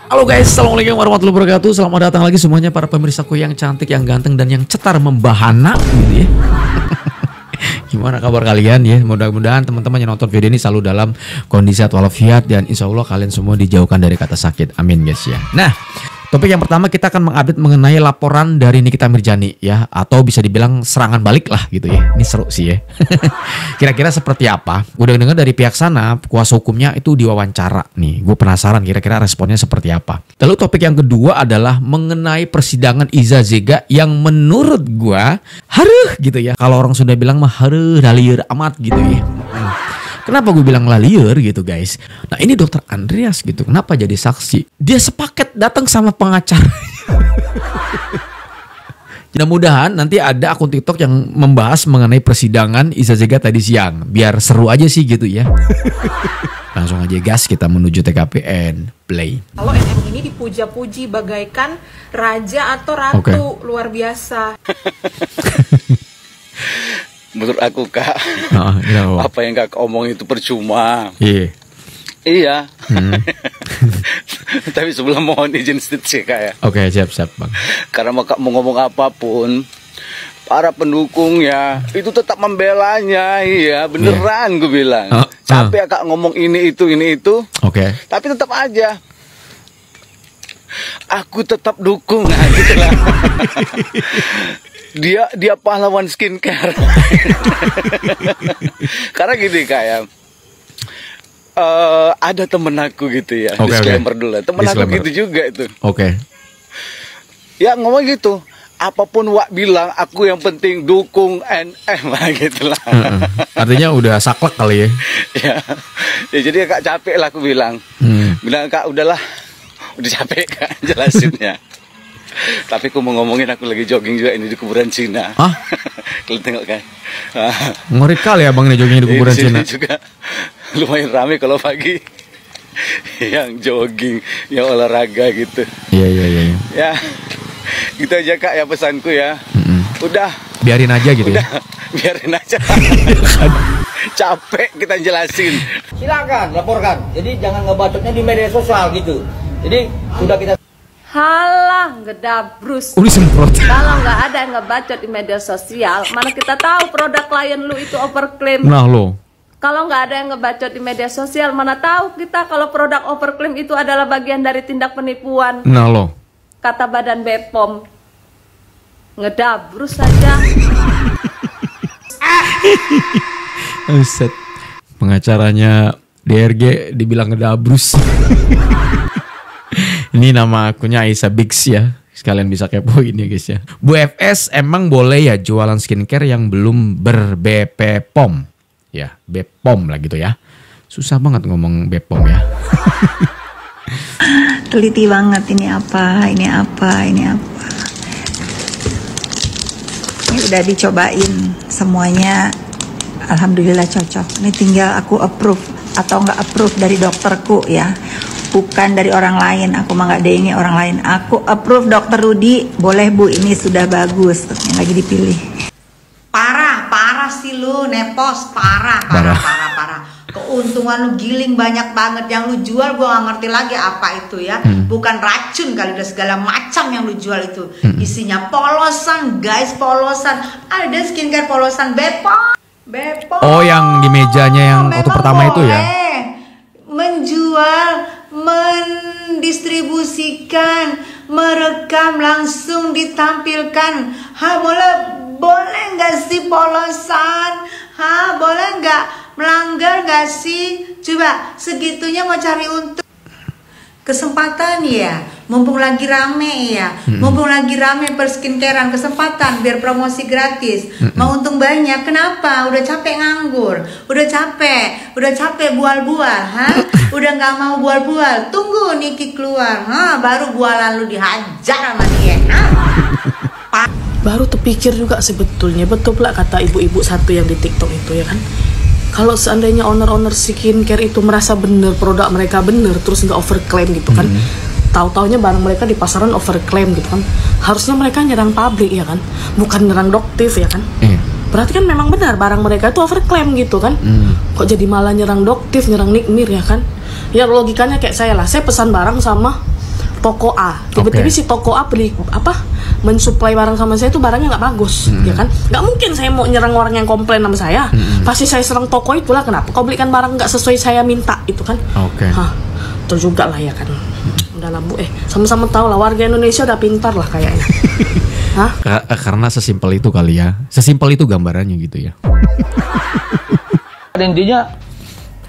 Halo guys, assalamualaikum warahmatullahi wabarakatuh. Selamat datang lagi semuanya para pemirsaku yang cantik, yang ganteng, dan yang cetar membahana gitu ya. Gimana kabar kalian ya? Mudah-mudahan teman-teman yang nonton video ini selalu dalam kondisi sehat walafiat, dan insya Allah kalian semua dijauhkan dari kata sakit. Amin guys ya. Nah, topik yang pertama kita akan mengupdate mengenai laporan dari Nikita Mirzani ya, atau bisa dibilang serangan balik lah gitu ya. Ini seru sih ya. Kira-kira seperti apa? Udah dengar dari pihak sana, kuasa hukumnya itu diwawancara nih. Gue penasaran kira-kira responnya seperti apa. Lalu topik yang kedua adalah mengenai persidangan Iza Zega yang menurut gue haruh gitu ya. Kalau orang Sunda bilang mah haruh dalieur amat gitu ya. Kenapa gue bilang lalieur gitu guys? Nah ini dokter Andreas gitu, kenapa jadi saksi? Dia sepaket datang sama pengacara. Mudah-mudahan nanti ada akun TikTok yang membahas mengenai persidangan Iza Zega tadi siang. Biar seru aja sih gitu ya. Langsung aja gas, kita menuju TKPN play. Kalau NM ini dipuja-puji bagaikan raja atau ratu, luar biasa. Menurut aku kak, apa yang kak omong itu percuma. Iya. Tapi sebelum mohon izin sedikit sih kak ya. Oke, siap bang. Karena kak mau ngomong apapun, para pendukung ya itu tetap membelanya. Iya beneran gue bilang. Capek kak ngomong ini itu. Oke. Tapi tetap aja aku tetap dukung gitu lah. Dia pahlawan skincare. Karena gini kayak ada temen aku gitu ya. Disclaimer dulu. Temen aku gitu juga itu. Ya ngomong gitu. Apapun Wak bilang, aku yang penting dukung NM gitu lah. Artinya udah saklek kali ya. Ya jadi kak capek lah aku bilang. Bilang kak udahlah, udah capek kak jelasinnya. Tapi aku mau ngomongin, aku lagi jogging juga ini di kuburan Cina. Kalian tengok kan? Ngeri kali ya bang nih jogging di kuburan Cina. Juga lumayan rame kalau pagi. Yang jogging, yang olahraga gitu. Iya. Ya, gitu aja kak ya pesanku ya. Udah. Biarin aja gitu ya. Biarin aja. Capek kita jelasin. Silakan laporkan. Jadi jangan ngebacotnya di media sosial gitu. Jadi sudah kita. Halah, ngedabrus. Disemprot. Kalau nggak ada yang ngebacot di media sosial, mana kita tahu produk klien lu itu overclaim. Nah lo. Kalau nggak ada yang ngebacot di media sosial, mana tahu kita kalau produk overclaim itu adalah bagian dari tindak penipuan. Nah lo. Kata Badan BPOM. Ngedabrus saja. Set. Pengacaranya DRG dibilang ngedabrus. Ini nama akunnya Aisyah Bigs ya. Sekalian bisa kepoin ya guys ya. Bu FS emang boleh ya jualan skincare yang belum ber-BPOM? Ya, BPOM lah gitu ya. Susah banget ngomong BPOM ya. Teliti banget ini apa. Ini udah dicobain semuanya. Alhamdulillah cocok. Ini tinggal aku approve atau nggak approve dari dokterku ya. Bukan dari orang lain, aku mah nggak dengi orang lain. Aku approve dokter Rudi, boleh bu, ini sudah bagus. Yang lagi dipilih. Parah sih lu, nepos, parah. Keuntungan lu giling banyak banget, yang lu jual gua nggak ngerti lagi apa itu ya. Bukan racun kali, udah segala macam yang lu jual itu. Isinya polosan, guys, polosan. Ada skincare polosan Bepom. Oh, yang di mejanya yang waktu pertama itu ya. Menjual, mendistribusikan, merekam, langsung ditampilkan. Boleh nggak sih polosan? Boleh nggak? Melanggar nggak sih? Coba segitunya mau cari untung. Kesempatan ya, mumpung lagi rame ya, mumpung lagi rame perskincarean, kesempatan biar promosi gratis, mau untung banyak. Kenapa? Udah capek nganggur, udah capek bual-bual, udah nggak mau bual-bual. Tunggu Niki keluar, baru bualan lu dihajar sama dia. Baru terpikir juga sebetulnya, betul pula kata ibu-ibu satu yang di TikTok itu ya kan. Kalau seandainya owner-owner skincare itu merasa bener produk mereka bener, terus nggak overclaim gitu kan, tahu-taunya barang mereka di pasaran overclaim gitu kan, harusnya mereka nyerang pabrik ya kan, bukan nyerang doktif ya kan. Berarti kan memang benar barang mereka itu overclaim gitu kan. Kok jadi malah nyerang doktif, nyerang Nikmir ya kan. Ya logikanya kayak saya lah, saya pesan barang sama toko A. Tiba-tiba si toko A beli mensuplai barang sama saya itu barangnya nggak bagus, ya kan? Nggak mungkin saya mau nyerang orang yang komplain sama saya. Pasti saya serang toko itulah. Kenapa? Kau belikan barang nggak sesuai saya minta, itu kan? Oke. Itu juga lah ya kan. Udah lah Bu, sama-sama tahu lah warga Indonesia udah pintar lah kayaknya. Karena sesimpel itu kali ya. Sesimpel itu gambarannya gitu ya. Intinya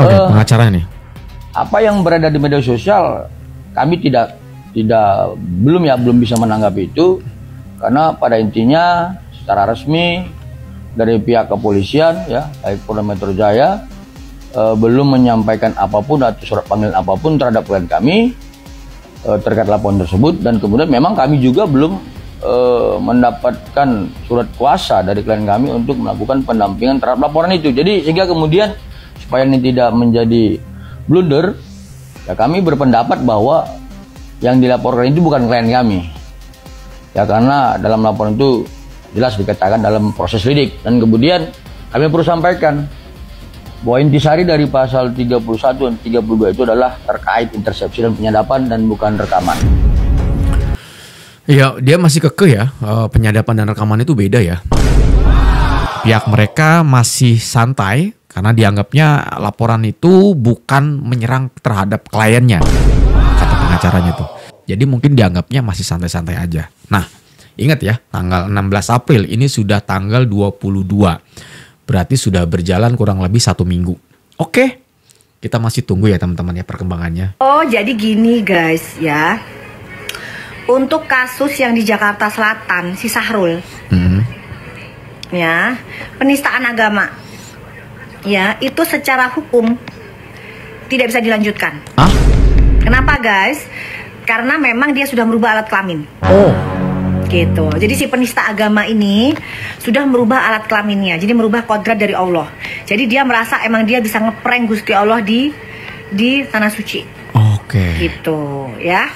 pengacara nih. apa yang berada di media sosial kami belum bisa menanggapi itu, karena pada intinya secara resmi dari pihak kepolisian ya, baik Polda Metro Jaya belum menyampaikan apapun atau surat panggilan apapun terhadap klien kami terkait laporan tersebut, dan kemudian memang kami juga belum mendapatkan surat kuasa dari klien kami untuk melakukan pendampingan terhadap laporan itu. Jadi sehingga kemudian supaya ini tidak menjadi blunder, ya kami berpendapat bahwa yang dilaporkan itu bukan klien kami. Ya karena dalam laporan itu jelas dikatakan dalam proses lidik, dan kemudian kami perlu sampaikan bahwa intisari dari pasal 31 dan 32 itu adalah terkait intersepsi dan penyadapan dan bukan rekaman. Ya, dia masih kekeh ya, penyadapan dan rekaman itu beda ya. Pihak mereka masih santai karena dianggapnya laporan itu bukan menyerang terhadap kliennya, kata pengacaranya tuh. Jadi mungkin dianggapnya masih santai-santai aja. Nah, ingat ya, tanggal 16 April ini sudah tanggal 22. Berarti sudah berjalan kurang lebih 1 minggu. Oke, kita masih tunggu ya teman-teman ya perkembangannya. Oh, jadi gini guys ya. Untuk kasus yang di Jakarta Selatan, si Sahrul, ya, penistaan agama, ya, itu secara hukum tidak bisa dilanjutkan. Kenapa guys? Karena memang dia sudah merubah alat kelamin. Gitu. Jadi si penista agama ini sudah merubah alat kelaminnya, jadi merubah kodrat dari Allah. Jadi dia merasa emang dia bisa ngeprank Gusti Allah di tanah suci. Oke. Gitu ya.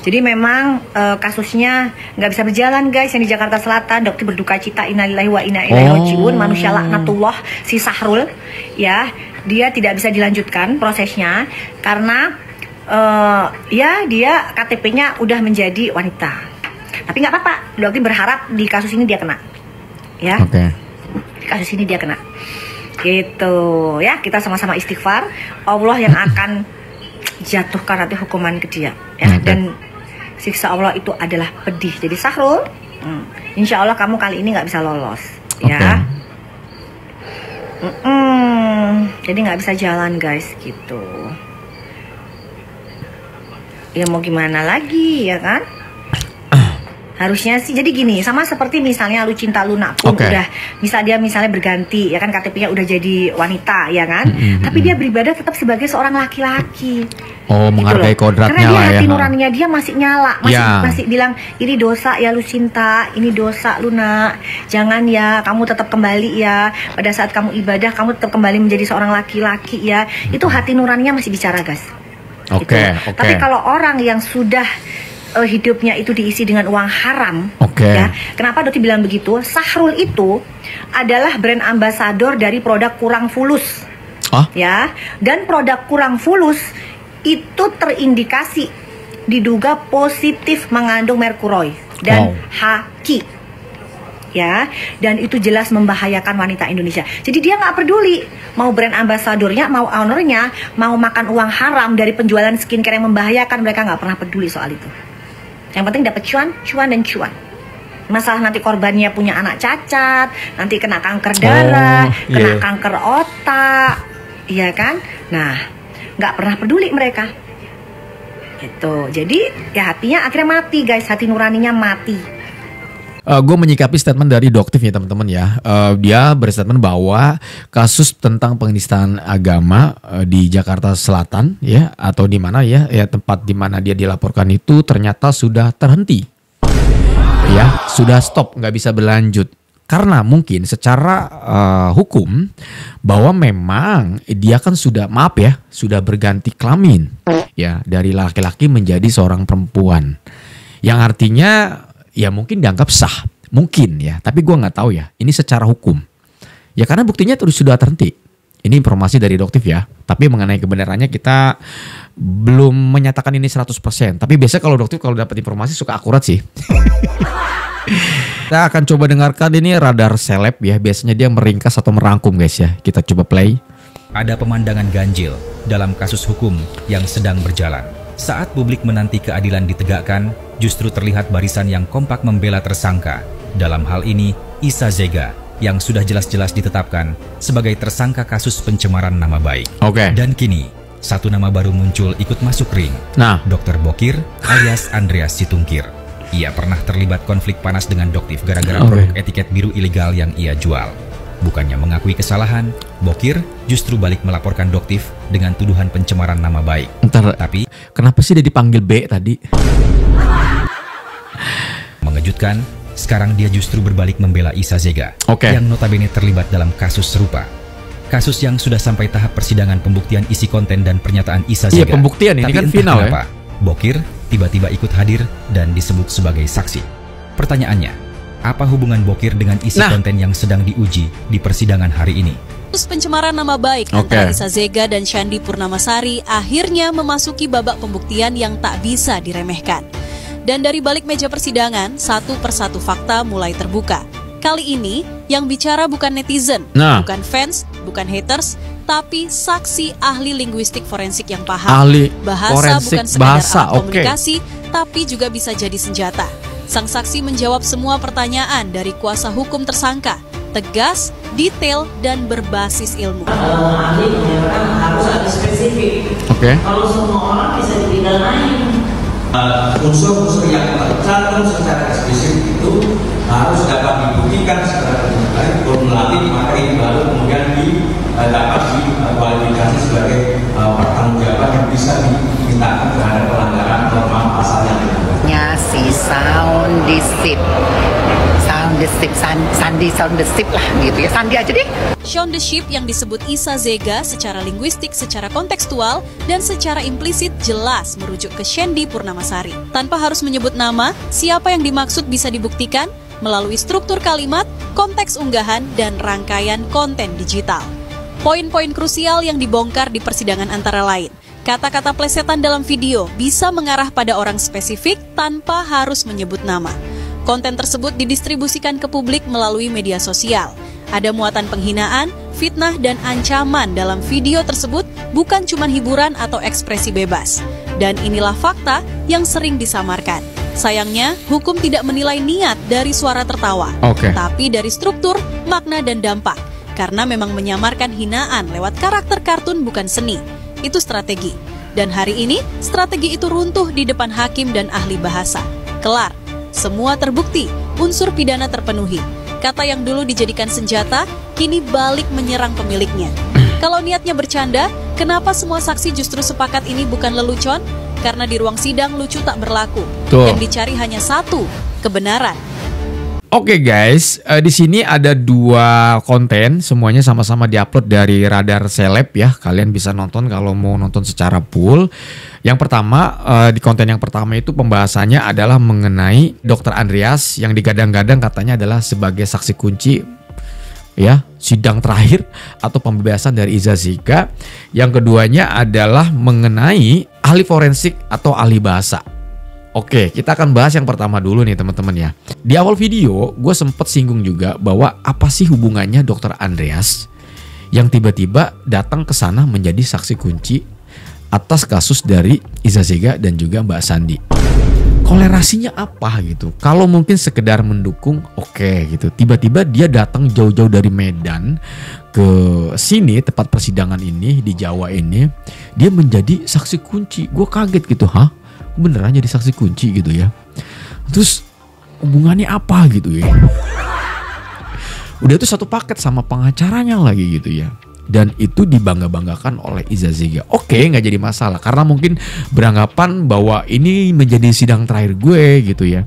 Jadi memang kasusnya nggak bisa berjalan guys yang di Jakarta Selatan. Dokter berduka cita, innalillahi wa inna ilaihi rajiun. Manusia laknatullah si Sahrul ya, dia tidak bisa dilanjutkan prosesnya karena ya dia KTP-nya udah menjadi wanita. Tapi nggak apa-apa, dokter berharap di kasus ini dia kena, ya. Di kasus ini dia kena, gitu ya. Kita sama-sama istighfar, Allah yang akan jatuhkan nanti hukuman ke dia, ya. Dan siksa Allah itu adalah pedih. Jadi Sahrul, insya Allah kamu kali ini nggak bisa lolos, ya. Jadi nggak bisa jalan guys, gitu. Ya mau gimana lagi, ya kan? Harusnya sih jadi gini, sama seperti misalnya Lucinta Luna pun udah misalnya berganti ya kan, KTP-nya udah jadi wanita ya kan, tapi dia beribadah tetap sebagai seorang laki-laki. Oh, gitu menghargai kodratnya lah ya. Karena hati nuraninya dia masih nyala, masih bilang ini dosa ya Lucinta, ini dosa Luna, jangan ya, kamu tetap kembali ya, pada saat kamu ibadah kamu tetap kembali menjadi seorang laki-laki ya. Itu hati nuraninya masih bicara guys. Tapi kalau orang yang sudah hidupnya itu diisi dengan uang haram, ya. Kenapa Doti bilang begitu? Sahrul itu adalah brand ambassador dari produk Kurang Fulus, ya. Dan produk Kurang Fulus itu terindikasi diduga positif mengandung merkuroid dan haki, ya. Dan itu jelas membahayakan wanita Indonesia. Jadi dia nggak peduli mau brand ambasadornya, mau ownernya, mau makan uang haram dari penjualan skincare yang membahayakan, mereka nggak pernah peduli soal itu. Yang penting dapat cuan dan cuan. Masalah nanti korbannya punya anak cacat, nanti kena kanker darah, kena kanker otak, iya kan? Nah, nggak pernah peduli mereka. Gitu. Jadi ya hatinya akhirnya mati guys, hati nuraninya mati. Gue menyikapi statement dari Doktif ya teman-teman ya. Dia berstatement bahwa kasus tentang penistaan agama di Jakarta Selatan ya, atau di mana ya tempat di mana dia dilaporkan itu ternyata sudah terhenti. Ya, sudah stop, nggak bisa berlanjut. Karena mungkin secara hukum bahwa memang dia kan sudah sudah berganti kelamin ya, dari laki-laki menjadi seorang perempuan. Yang artinya ya mungkin dianggap sah, mungkin ya. Tapi gue nggak tahu ya. Ini secara hukum. Ya karena buktinya terus sudah terhenti. Ini informasi dari Doktif ya. Tapi mengenai kebenarannya kita belum menyatakan ini 100%. Tapi biasanya kalau Doktif kalau dapat informasi suka akurat sih. Kita akan coba dengarkan ini radar seleb ya. Biasanya dia meringkas atau merangkum guys ya. Kita coba play. Ada pemandangan ganjil dalam kasus hukum yang sedang berjalan. Saat publik menanti keadilan ditegakkan, justru terlihat barisan yang kompak membela tersangka. Dalam hal ini, Isa Zega yang sudah jelas-jelas ditetapkan sebagai tersangka kasus pencemaran nama baik. Oke. Dan kini, satu nama baru muncul ikut masuk ring. Nah, Dr. Bokir alias Andreas Situngkir. Ia pernah terlibat konflik panas dengan Doktif gara-gara produk etiket biru ilegal yang ia jual. Bukannya mengakui kesalahan, Bokir justru balik melaporkan Doktif dengan tuduhan pencemaran nama baik. Ntar, Tapi, kenapa sih dia dipanggil B tadi? mengejutkan, sekarang dia justru berbalik membela Isa Zega yang notabene terlibat dalam kasus serupa. Kasus yang sudah sampai tahap persidangan pembuktian isi konten dan pernyataan Isa Zega. Iya, pembuktian ini. Tapi kan entah final kenapa, ya. Bokir tiba-tiba ikut hadir dan disebut sebagai saksi. Pertanyaannya, apa hubungan Bokir dengan isi konten yang sedang diuji di persidangan hari ini? Kasus pencemaran nama baik antara Isa Zega dan Shandy Purnamasari akhirnya memasuki babak pembuktian yang tak bisa diremehkan. Dan dari balik meja persidangan, satu persatu fakta mulai terbuka. Kali ini, yang bicara bukan netizen, bukan fans, bukan haters, tapi saksi ahli linguistik forensik yang paham. Bahasa bukan sekadar alat komunikasi, tapi juga bisa jadi senjata. Sang saksi menjawab semua pertanyaan dari kuasa hukum tersangka, tegas, detail, dan berbasis ilmu. Ahli orang harus ada spesifik. Kalau semua orang bisa dipidanain. Unsur-unsur yang tercantum secara eksplisit itu harus dapat dibuktikan secara terbuka melalui materi baru kemudian dapat dikualifikasi sebagai pertanggungjawaban yang bisa dimintakan terhadap pelanggaran norma pasal yang dilakukan. Si sound the ship lah gitu ya, Sandi aja deh. Sound the ship yang disebut Isa Zega secara linguistik, secara kontekstual, dan secara implisit jelas merujuk ke Shandy Purnamasari. Tanpa harus menyebut nama, siapa yang dimaksud bisa dibuktikan melalui struktur kalimat, konteks unggahan, dan rangkaian konten digital. Poin-poin krusial yang dibongkar di persidangan antara lain, kata-kata plesetan dalam video bisa mengarah pada orang spesifik tanpa harus menyebut nama. Konten tersebut didistribusikan ke publik melalui media sosial. Ada muatan penghinaan, fitnah, dan ancaman dalam video tersebut bukan cuma hiburan atau ekspresi bebas. Dan inilah fakta yang sering disamarkan. Sayangnya, hukum tidak menilai niat dari suara tertawa, tapi dari struktur, makna, dan dampak. Karena memang menyamarkan hinaan lewat karakter kartun bukan seni. Itu strategi. Dan hari ini, strategi itu runtuh di depan hakim dan ahli bahasa. Kelar. Semua terbukti, unsur pidana terpenuhi. Kata yang dulu dijadikan senjata, kini balik menyerang pemiliknya. Kalau niatnya bercanda, kenapa semua saksi justru sepakat ini bukan lelucon? Karena di ruang sidang lucu tak berlaku. Yang dicari hanya satu, kebenaran. Oke guys, di sini ada dua konten, semuanya sama-sama diupload dari Radar Seleb ya. Kalian bisa nonton kalau mau nonton secara full. Yang pertama, di konten yang pertama itu pembahasannya adalah mengenai Dr. Andreas yang digadang-gadang katanya adalah sebagai saksi kunci ya, sidang terakhir atau pembebasan dari Isa Zega. Yang keduanya adalah mengenai ahli forensik atau ahli bahasa. Oke, kita akan bahas yang pertama dulu nih teman-teman ya. Di awal video, gue sempet singgung juga bahwa apa sih hubungannya Dr. Andreas yang tiba-tiba datang ke sana menjadi saksi kunci atas kasus dari Isa Zega dan juga Mbak Sandi. Kolerasinya apa gitu? Kalau mungkin sekedar mendukung, oke gitu. Tiba-tiba dia datang jauh-jauh dari Medan ke sini, tempat persidangan ini di Jawa ini, dia menjadi saksi kunci. Gue kaget gitu, beneran jadi saksi kunci gitu ya. Terus hubungannya apa gitu ya. Udah itu satu paket sama pengacaranya lagi gitu ya. Dan itu dibangga-banggakan oleh Isa Zega. Oke, gak jadi masalah. Karena mungkin beranggapan bahwa ini menjadi sidang terakhir gue gitu ya.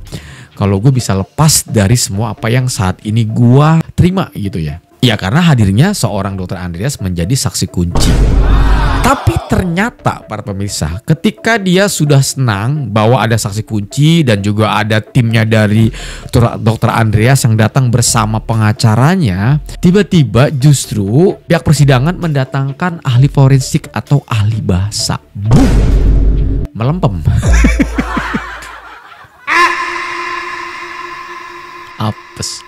Kalau gue bisa lepas dari semua apa yang saat ini gue terima gitu ya. Ya karena hadirnya seorang Dr. Andreas menjadi saksi kunci. Tapi ternyata para pemirsa, ketika dia sudah senang bahwa ada saksi kunci dan juga ada timnya dari Dr. Andreas yang datang bersama pengacaranya, tiba-tiba justru pihak persidangan mendatangkan ahli forensik atau ahli bahasa. Boom! Melempem. Apes.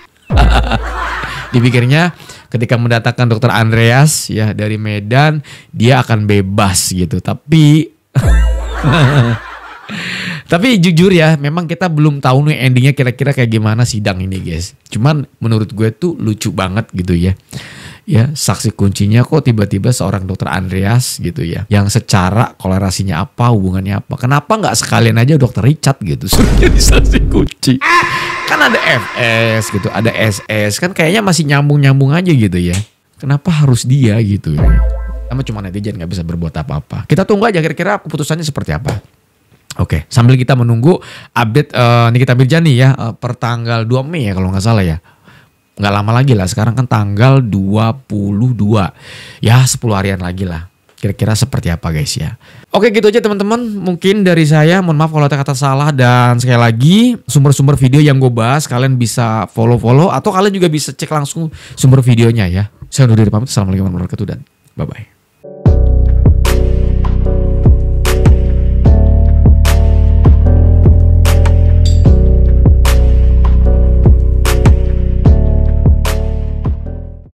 Dipikirnya ketika mendatangkan Dr. Andreas ya dari Medan, dia akan bebas gitu. Tapi jujur ya, memang kita belum tahu nih endingnya kira-kira kayak gimana sidang ini guys. Cuman menurut gue tuh lucu banget gitu ya. Ya, saksi kuncinya kok tiba-tiba seorang Dr. Andreas gitu ya. Yang secara kolerasinya apa, hubungannya apa. Kenapa nggak sekalian aja Dr. Richard gitu suruh jadi saksi kunci. Kan ada FS gitu, ada SS. Kan kayaknya masih nyambung-nyambung aja gitu ya. Kenapa harus dia gitu ya. Sama cuma netizen nggak bisa berbuat apa-apa. Kita tunggu aja kira-kira keputusannya seperti apa. Oke, sambil kita menunggu update Nikita Mirzani ya per tanggal 2 Mei ya kalau nggak salah ya. Nggak lama lagi lah, sekarang kan tanggal 22. Ya 10 harian lagi lah. Kira-kira seperti apa guys ya. Oke gitu aja teman-teman. Mungkin dari saya, mohon maaf kalau ada kata salah. Dan sekali lagi sumber-sumber video yang gue bahas kalian bisa follow-follow. Atau kalian juga bisa cek langsung sumber videonya ya. Saya undur diri pamit. Assalamualaikum warahmatullahi wabarakatuh dan bye-bye.